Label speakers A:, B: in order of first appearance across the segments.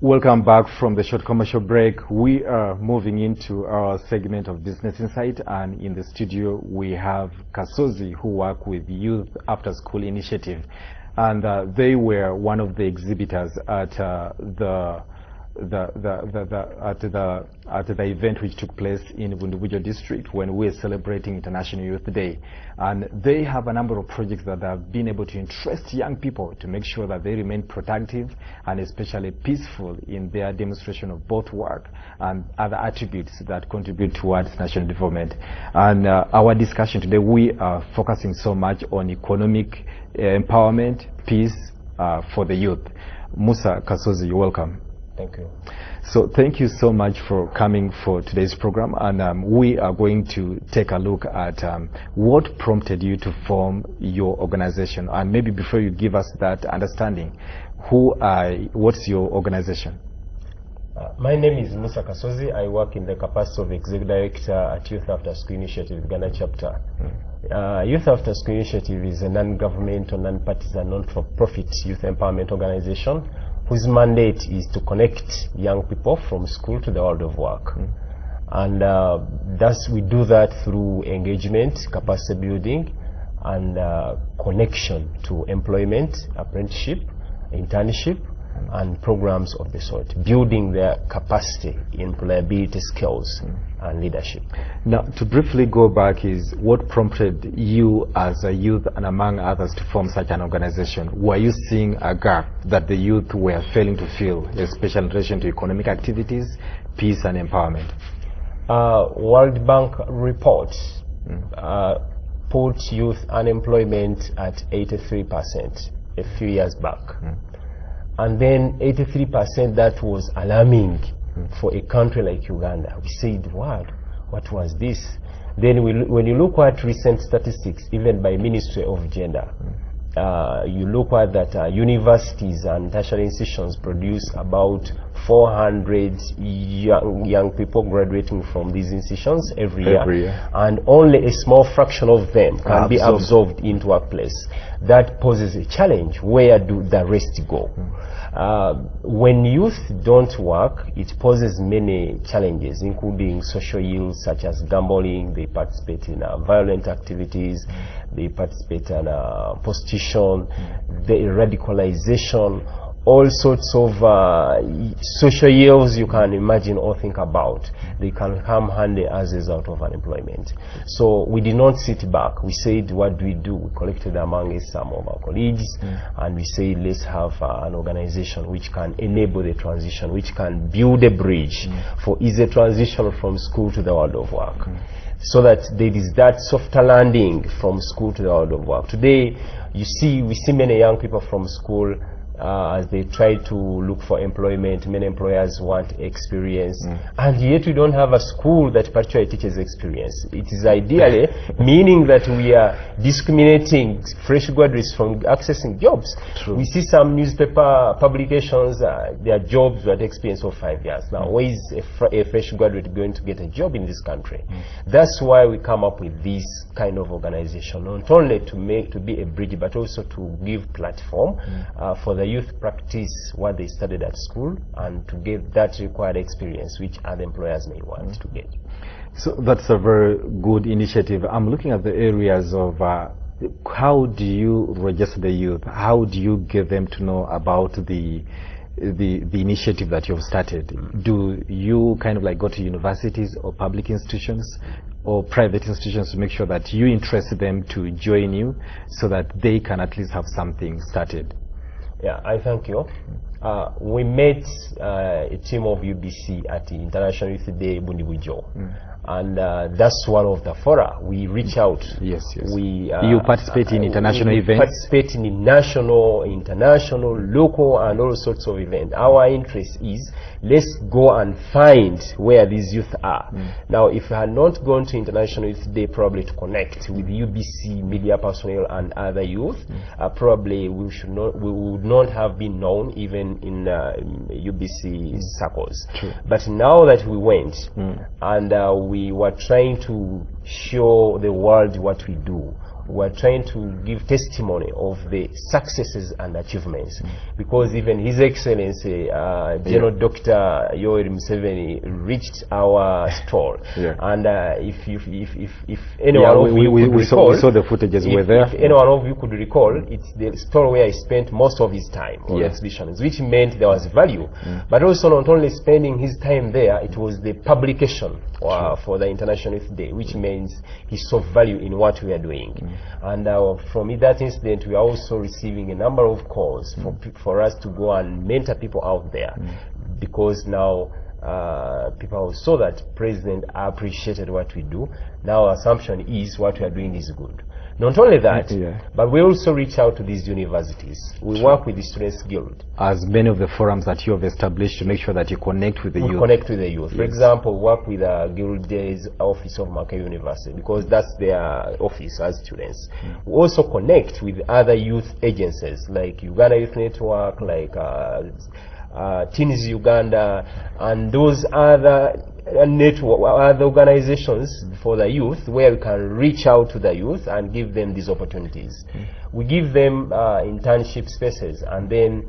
A: Welcome back from the short commercial break. We are moving into our segment of Business Insight, and in the studio we have Kasozi, who work with Youth After School Initiative, and they were one of the exhibitors at the event which took place in Bundubujo district when we were celebrating International Youth Day. And they have a number of projects that have been able to interest young people to make sure that they remain productive and especially peaceful in their demonstration of both work and other attributes that contribute towards national development. And our discussion today, we are focusing so much on economic empowerment, peace for the youth. Musa Kasozi, you're welcome.
B: Thank you.
A: So thank you so much for coming for today's program, and we are going to take a look at what prompted you to form your organization. And maybe before you give us that understanding, what's your organization?
B: My name is Musa Kasozi. I work in the capacity of Executive Director at Youth After School Initiative, Ghana chapter. Youth After School Initiative is a non-governmental, non-partisan, non-for-profit youth empowerment organization whose mandate is to connect young people from school to the world of work. And thus we do that through engagement, capacity building, and connection to employment, apprenticeship, internship, and programs of the sort, building their capacity, employability skills, and leadership.
A: Now, to briefly go back, is what prompted you as a youth and among others to form such an organization? Were you seeing a gap that the youth were failing to fill, especially in relation to economic activities, peace and empowerment?
B: World Bank report put youth unemployment at 83% a few years back. And then 83%, that was alarming for a country like Uganda. We said, wow, what was this? Then when you look at recent statistics, even by Ministry of Gender, you look at that universities and tertiary institutions produce about 400 young people graduating from these institutions every year, and only a small fraction of them can be absorbed into workplace. That poses a challenge. Where do the rest go? When youth don't work, it poses many challenges, including social ills such as gambling. They participate in violent activities, they participate in prostitution, the radicalization, all sorts of social ills you can imagine or think about. They can come handy as a result of unemployment. So we did not sit back. We said, what do? We collected among us some of our colleagues, and we said, let's have an organization which can enable the transition, which can build a bridge for easy transition from school to the world of work. So that there is that softer landing from school to the world of work. Today, we see many young people from school as they try to look for employment. Many employers want experience, and yet we don't have a school that particularly teaches experience. It is ideally meaning that we are discriminating fresh graduates from accessing jobs.
A: True.
B: We see some newspaper publications, their jobs with experience of 5 years. Now, where is a fresh graduate going to get a job in this country? That's why we come up with this kind of organization, not only to be a bridge, but also to give platform for the youth practice what they studied at school and to get that required experience which other employers may want to get.
A: So that's a very good initiative. I'm looking at the areas of how do you register the youth? How do you get them to know about the initiative that you've started? Do you kind of like go to universities or public institutions or private institutions to make sure that you interest them to join you so that they can at least have something started?
B: Yeah, I thank you. We met a team of UBC at the International Youth Day Bundubujo, and that's one of the fora. We reach out.
A: Yes. You participate in international events?
B: Participate in national, international, local, and all sorts of events. Our interest is, let's go and find where these youth are. Now, if we had not gone to International Youth Day probably to connect with UBC media personnel and other youth, probably we would not have been known even in UBC circles.
A: True.
B: But now that we went and we were trying to show the world what we do, we're trying to give testimony of the successes and achievements, because even His Excellency General Dr. Yoweri Museveni reached our stall, and if anyone of you could recall,
A: we saw the footages were there.
B: If anyone of you could recall, it's the stall where he spent most of his time on exhibitions, which meant there was value. But also not only spending his time there, it was the publication for the International Youth Day, which means he saw value in what we are doing. And from that incident, we are also receiving a number of calls for us to go and mentor people out there, because now people saw that President appreciated what we do. Now our assumption is what we are doing is good. Not only that, but we also reach out to these universities. We work with the Students' Guild.
A: As many of the forums that you have established to make sure that you connect with the youth.
B: Connect with the youth. For example, work with the Guild Day's office of Mackay University, because that's their office as students. We also connect with other youth agencies like Uganda Youth Network, like Teens Uganda, and those other other organizations for the youth, where we can reach out to the youth and give them these opportunities. We give them internship spaces, and then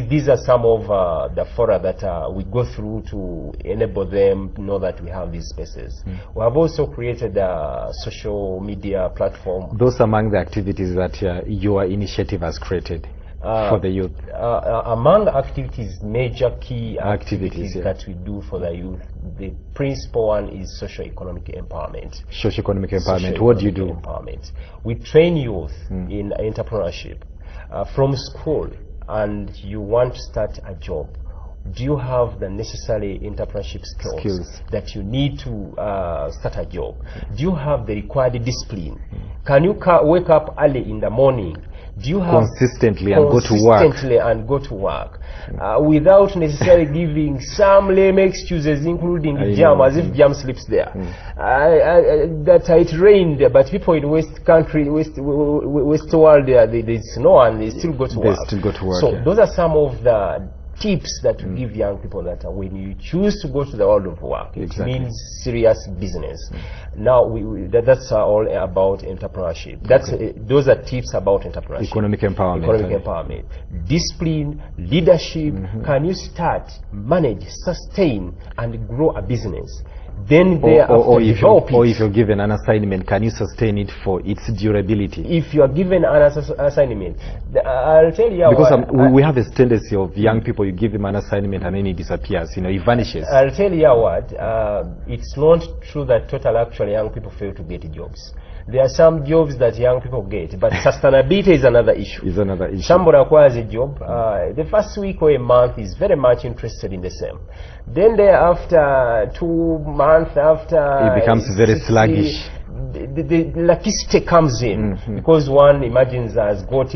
B: these are some of the fora that we go through to enable them to know that we have these spaces. We have also created a social media platform.
A: Those among the activities that your initiative has created for the youth?
B: Among activities, major key activities that we do for the youth, the principal one is socio-economic empowerment.
A: Socio-economic empowerment. What do you do?
B: Empowerment. We train youth in entrepreneurship. From school, and you want to start a job, do you have the necessary entrepreneurship skills that you need to start a job? Do you have the required discipline? Can you wake up early in the morning? Do you have
A: consistently and go to work
B: without necessarily giving some lame excuses, including jam, as if jam slips there? That it rained, but people in West world, there's snow and they still go to work. So those are some of the tips that we give young people, that when you choose to go to the world of work, it means serious business. Now that's all about entrepreneurship. Those are tips about entrepreneurship.
A: Economic empowerment.
B: Discipline, leadership. Can you start, manage, sustain, and grow a business? Then or if
A: you're given an assignment, can you sustain it for its durability?
B: If you are given an assignment, I'll tell you,
A: because we have a tendency of young people, you give them an assignment and then he disappears, he vanishes.
B: I'll tell you what, it's not true that total actually young people fail to get jobs. There are some jobs that young people get, but sustainability is another issue. Somebody acquires a job, the first week or a month is very much interested in the same. Then thereafter, 2 months after,
A: it becomes very sluggish.
B: The luckistic comes in, because one imagines has got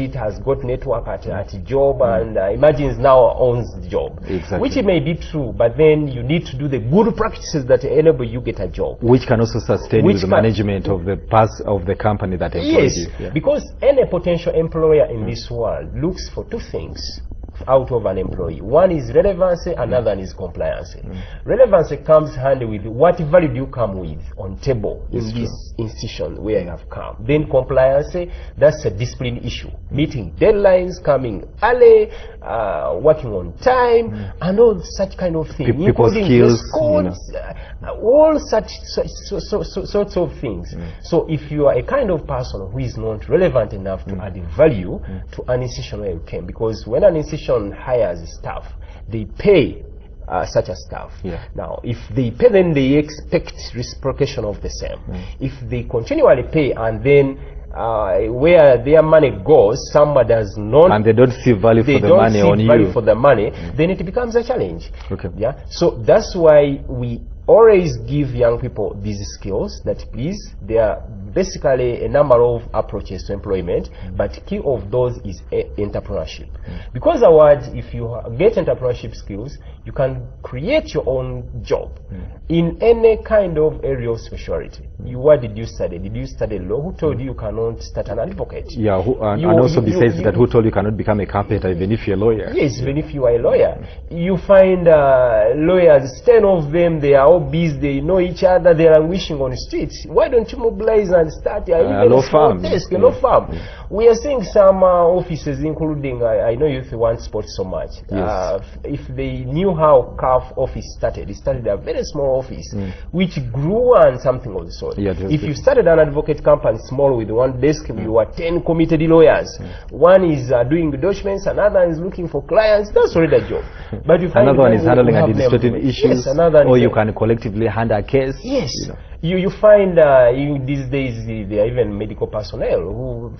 B: network at a job, and imagines now owns the job, which may be true, but then you need to do the good practices that enable you get a job,
A: which can also sustain you the management of the company that employs you.
B: Because any potential employer in this world looks for two things out of an employee. One is relevancy, another is compliance. Relevancy comes handy with what value do you come with on table in this institution where you have come. Then compliance, that's a discipline issue. Meeting deadlines, coming early, working on time, and all such kind of things.
A: People skills,
B: all such sorts of things. So if you are a kind of person who is not relevant enough to add value to an institution where you came, because when an institution hires staff, they pay such a staff. Now, if they pay, then they expect reciprocation of the same. If they continually pay and then where their money goes, someone does not,
A: and they don't see value for the money on you,
B: then it becomes a challenge. So that's why we always give young people these skills, that please, there are basically a number of approaches to employment, but key of those is entrepreneurship. Because if you get entrepreneurship skills, you can create your own job in any kind of area of specialty. What did you study? Did you study law? Who told you cannot start an advocate?
A: And also besides that, who told you cannot become a carpenter even if you're a lawyer?
B: Yes, even if you are a lawyer. You find lawyers, 10 of them, they are all busy, they know each other, they're languishing on the streets. Why don't you mobilize and start even
A: a small
B: desk, a law firm? We are seeing some offices, including, I know youth want sports so much.
A: Yes.
B: If they knew how CAF office started, it started a very small office, which grew and something of the sort.
A: Yeah,
B: if you started an advocate company small with one desk, you were 10 committed lawyers. One is doing the documents, another is looking for clients. That's already a job. But you find
A: another one is handling administrative issues,
B: yes,
A: or you can collectively handle a case.
B: Yes. You find these days there are even medical personnel who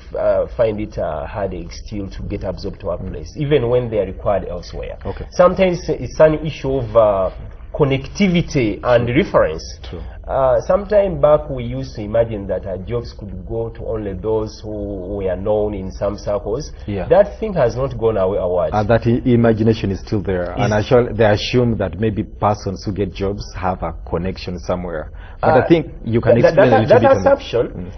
B: find it headache still to get absorbed to a place, even when they are required elsewhere.
A: Okay.
B: Sometimes it's an issue of connectivity and reference.
A: True.
B: Sometime back we used to imagine that jobs could go to only those who were known in some circles.
A: Yeah.
B: That thing has not gone away.
A: That imagination is still there, and they assume that maybe persons who get jobs have a connection somewhere. But I think you can explain a little bit
B: that assumption.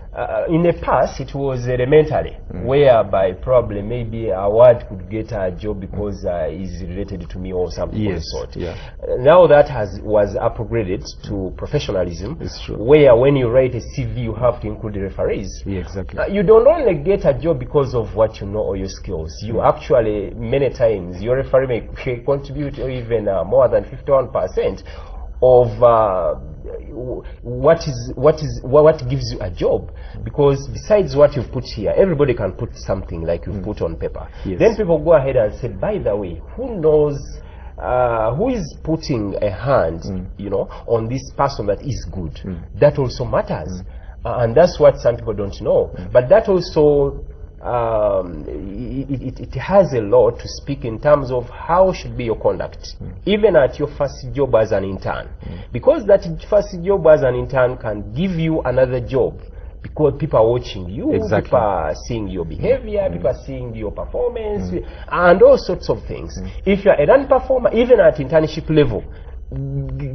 B: In the past, it was elementary, whereby probably maybe a word could get a job because is related to me or something of the sort.
A: Yeah.
B: Now that was upgraded to professionalism.
A: It's true.
B: Where when you write a CV, you have to include the referees.
A: Yeah, exactly.
B: You don't only get a job because of what you know or your skills. You actually, many times, your referee may contribute even more than 51% of what gives you a job, because besides what you've put here, everybody can put something like you've put on paper.
A: Yes.
B: Then people go ahead and say, by the way, who knows who is putting a hand, on this person that is good? That also matters, and that's what some people don't know. But that also it has a lot to speak in terms of how should be your conduct, even at your first job as an intern, because that first job as an intern can give you another job. Because people are watching you, people are seeing your behavior, people are seeing your performance, and all sorts of things. If you're a non-performer, even at internship level,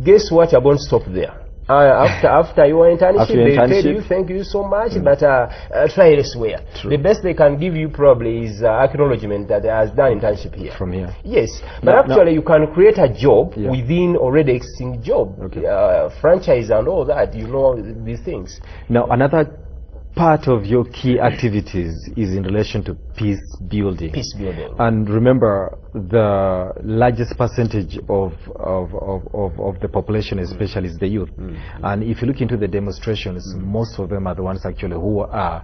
B: guess what? You're going to stop there. After your internship, they tell you, thank you so much, but try elsewhere. True. The best they can give you probably is acknowledgement that they has done internship here.
A: From here.
B: Yes, but actually you can create a job within already existing job, franchise and all that, these things.
A: Now, another part of your key activities is in relation to peace building.
B: Peace building.
A: And remember, the largest percentage of the population, especially, is the youth. And if you look into the demonstrations, most of them are the ones actually who are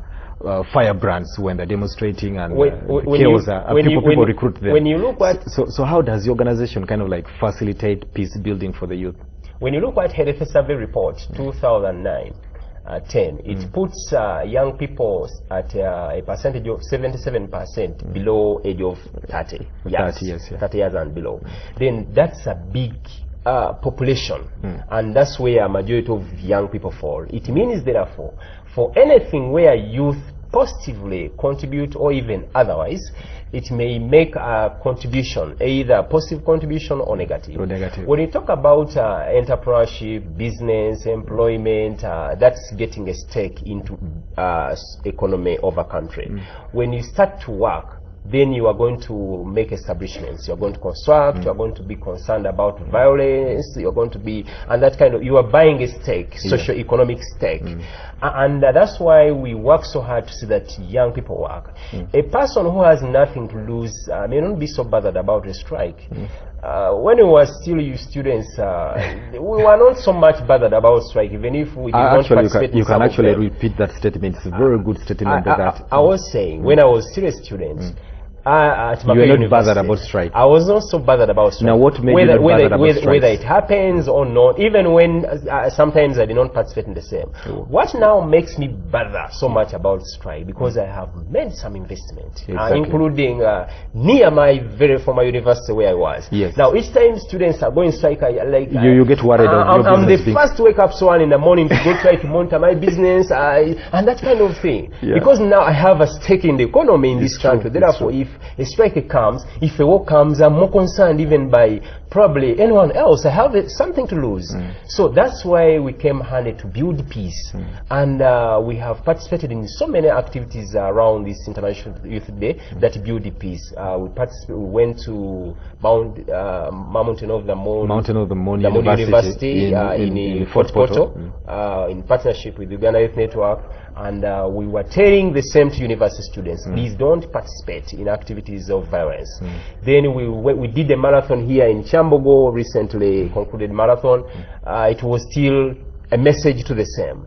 A: firebrands when they're demonstrating, and people recruit them.
B: When you look at
A: so how does the organization kind of like facilitate peace building for the youth?
B: When you look at Health Survey Report 2009. 10. It puts young people at a percentage of 77% below age of 30 years, 30 years and below. Then that's a big population, and that's where a majority of young people fall. It means, therefore, for anything where youth positively contribute or even otherwise, it may make a contribution, either a positive contribution or negative. When you talk about entrepreneurship, business, employment, that's getting a stake into economy of a country. When you start to work, then you are going to make establishments, you're going to construct, you're going to be concerned about violence, you're going to be, and that kind of, you are buying a stake, socio-economic stake. And that's why we work so hard to see that young people work. A person who has nothing to lose may not be so bothered about a strike. When we were still students, we were not so much bothered about strike, even if we did not participate.
A: You can actually repeat that statement. It's a very good statement.
B: I was saying, when I was still a student, at
A: you were not bothered about strike.
B: I was not so bothered about strike.
A: Now, what made you not bothered about strike?
B: Whether it happens or not, even when sometimes I did not participate in the same. What now makes me bother so much about strike? Because I have made some investment, including near my very former university where I was. Now, each time students are going strike,
A: you get worried.
B: I'm the first to wake up so early in the morning to go try to monitor my business and that kind of thing. Because now I have a stake in the economy in this country. Therefore, if a strike comes, if a war comes, I'm more concerned even by probably anyone else. I have something to lose. So that's why we came handy to build peace. And we have participated in so many activities around this International Youth Day that build the peace. We went to Mountain of the Moon University in Fort Portal in partnership with the Uganda Youth Network. And we were telling the same to university students, please don't participate in activities of violence. Then we did a marathon here in Chambogo, recently concluded marathon. It was still a message to the same.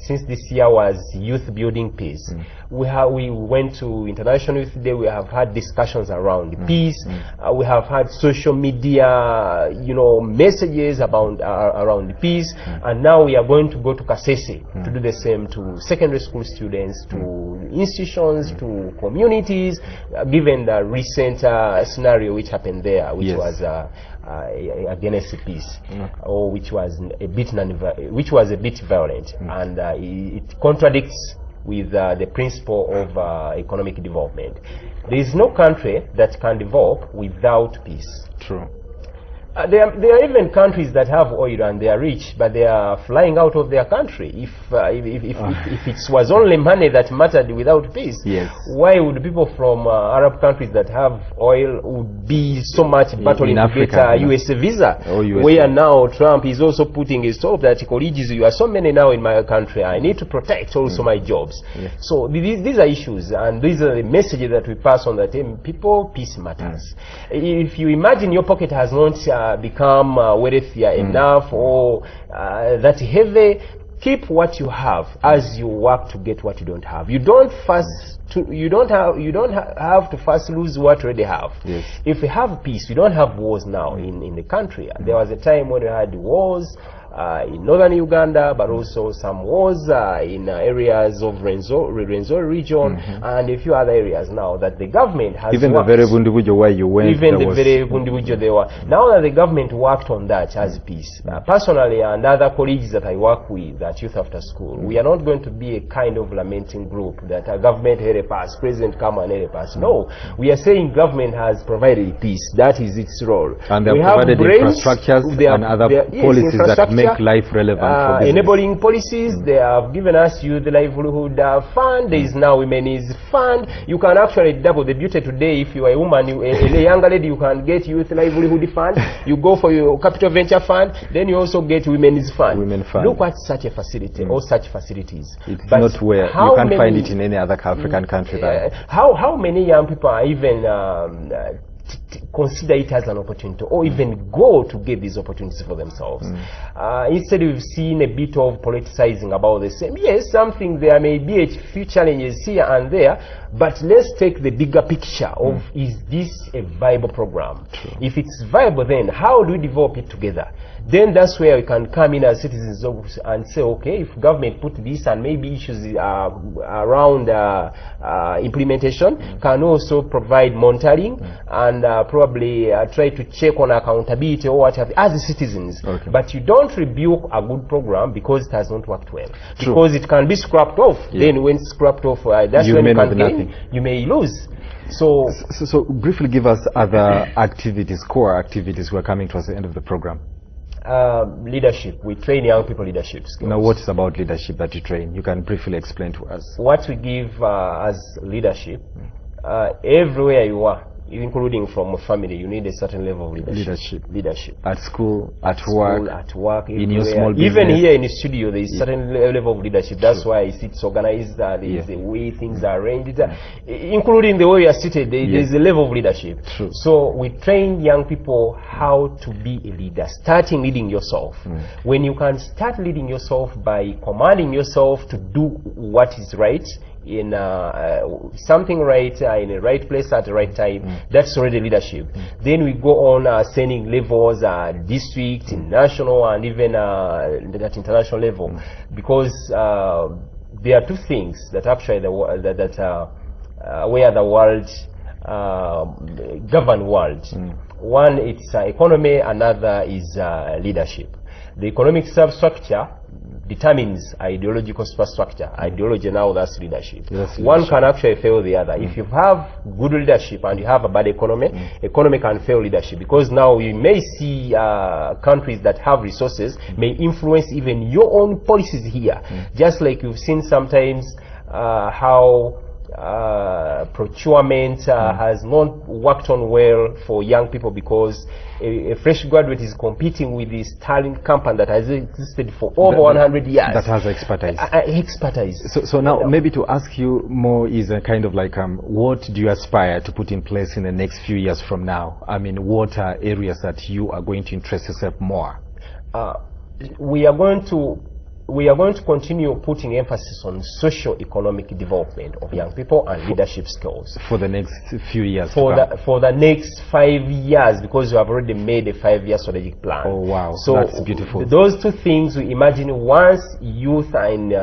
B: Since this year was Youth Building Peace, we went to International Youth Day. We have had discussions around peace. We have had social media, messages about around peace. And now we are going to go to Kasese to do the same to secondary school students, to institutions, to communities, given the recent scenario which happened there, which was against peace, or which was a bit violent, and it contradicts with the principle of economic development. There is no country that can develop without peace.
A: True.
B: There are even countries that have oil and they are rich, but they are flying out of their country. If it was only money that mattered without peace, why would people from Arab countries that have oil would be so much battling to get a US visa? Where now Trump is also putting his hope that colleagues, you are so many now in my country, I need to protect also my jobs. So these are issues, and these are the messages that we pass on that people, peace matters. If you imagine your pocket has not become wealthier enough or that heavy, keep what you have as you work to get what you don't have. You don't have to first lose what you already have. If we have peace, we don't have wars now in the country. There was a time when we had wars in northern Uganda, but also some wars in areas of Rwenzori region and a few other areas now that the government has
A: even
B: worked.
A: The very Bundibujo where you went,
B: even the very Bundibujo they were. Now that the government worked on that as peace, personally and other colleagues that I work with at Youth After School, we are not going to be a kind of lamenting group that a government help us, president come and help us. No, we are saying government has provided peace. That is its role.
A: And they have provided infrastructures and other policies that make life relevant for business. Enabling
B: policies. They have given us Youth Livelihood Fund. There is now Women's Fund. You can actually double the beauty today. If you are a woman, a younger lady, you can get Youth Livelihood Fund. You go for your Capital Venture Fund, then you also get Women's Fund. Look at such a facility or such facilities.
A: It's not where you can't find it in any other African country.
B: How many young people are even consider it as an opportunity or even go to get these opportunities for themselves? Instead, we've seen a bit of politicizing about the same. Yes, something there may be a few challenges here and there, but let's take the bigger picture of is this a viable program? If it's viable, then how do we develop it together? Then that's where we can come in as citizens and say, okay, if government put this and maybe issues around implementation, can also provide monitoring and probably try to check on accountability or whatever as citizens. But you don't rebuke a good program because it has not worked well. Because it can be scrapped off. Then when it's scrapped off, that's when you can gain, you may lose. So
A: briefly give us other activities, core activities. We're coming towards the end of the program.
B: Leadership. We train young people leadership skills.
A: Now, what is about leadership that you train? You can briefly explain to us.
B: What we give as leadership, everywhere you are, including from a family, you need a certain level of leadership. At school, at work,
A: in your small business.
B: Even here in the studio, there is a certain level of leadership. That's why it's organized, there is the way things are arranged, including the way you are seated, there is a level of leadership. So we train young people how to be a leader, starting leading yourself. When you can start leading yourself by commanding yourself to do what is right, in something right, in the right place at the right time, that's already leadership. Then we go on sending levels, district, national, and even at international level, because there are two things that actually where the world govern world. One, it's economy, another is leadership. The economic substructure determines ideological superstructure. Ideology now, that's leadership. One
A: leadership.
B: can actually fail the other. If you have good leadership and you have a bad economy, economy can fail leadership, because now you may see countries that have resources may influence even your own policies here. Just like you've seen sometimes how procurement has not worked on well for young people, because a fresh graduate is competing with this talent company that has existed for over 100 years.
A: That has expertise.
B: Expertise.
A: So now, maybe to ask you more is a kind of like, what do you aspire to put in place in the next few years from now? I mean, what are areas that you are going to interest yourself more?
B: We are going to continue putting emphasis on socio-economic development of young people and leadership skills.
A: For the next few years?
B: For the next 5 years, because we have already made a 5-year strategic plan.
A: Oh, wow.
B: So
A: that's beautiful.
B: Those two things, we imagine once youth are in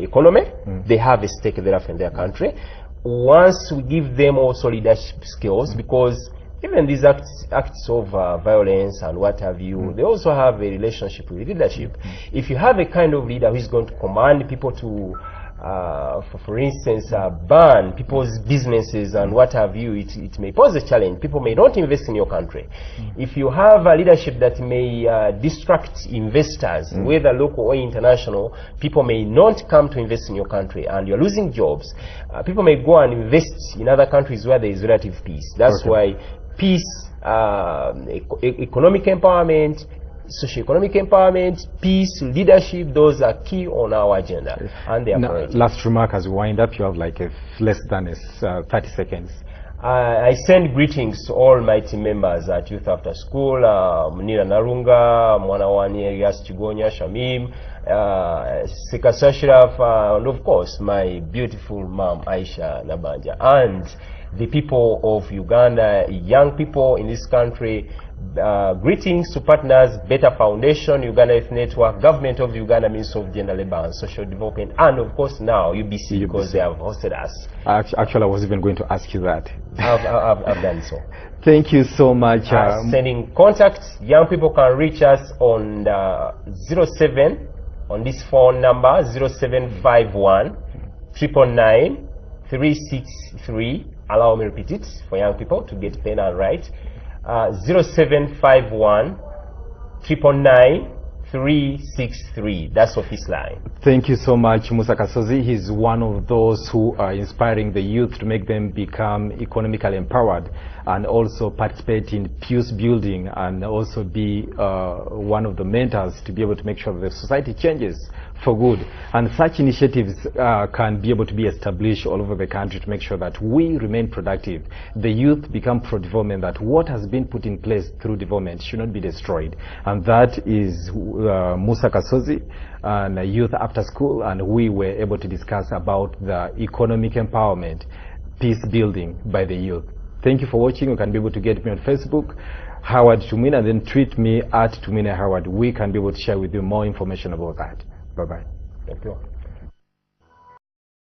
B: economy, they have a stake thereof in their country. Once we give them also leadership skills, because even these acts of violence and what have you, they also have a relationship with leadership. If you have a kind of leader who is going to command people to, for instance, ban people's businesses and what have you, it may pose a challenge. People may not invest in your country. If you have a leadership that may distract investors, whether local or international, people may not come to invest in your country, and you're losing jobs. People may go and invest in other countries where there is relative peace. That's why peace, economic empowerment, socio-economic empowerment, peace, leadership, those are key on our agenda. And they are
A: last remark as we wind up, you have like less than 30 seconds.
B: I send greetings to all my team members at Youth After School, Munira Narunga, Mwanawani Elias Chigonya, Shamim, Sika Sashraf, and of course my beautiful mom Aisha Nabanja, and the people of Uganda, young people in this country. Greetings to partners, Better Foundation, Uganda Youth Network, Government of Uganda, Ministry of Gender, Labour and Social Development, and of course now UBC, because they have hosted us.
A: Actually, I was even going to ask you that.
B: I've done so.
A: Thank you so much.
B: Sending contacts, young people can reach us on 07, on this phone number, 0751 999 363. Allow me to repeat it for young people to get pen and write. 0751 999 363. That's office line. Thank you so much, Musa Kasozi. He's one of those who are inspiring the youth to make them become economically empowered and also participate in peace building, and also be one of the mentors to be able to make sure that the society changes for good. And such initiatives can be able to be established all over the country to make sure that we remain productive. The youth become pro-development, that what has been put in place through development should not be destroyed. And that is Musa Kasozi and Youth After School, and we were able to discuss about the economic empowerment, peace building by the youth. Thank you for watching. You can be able to get me on Facebook, Howard Tumina, and then tweet me at Tumina Howard. We can be able to share with you more information about that. Bye-bye. Thank you.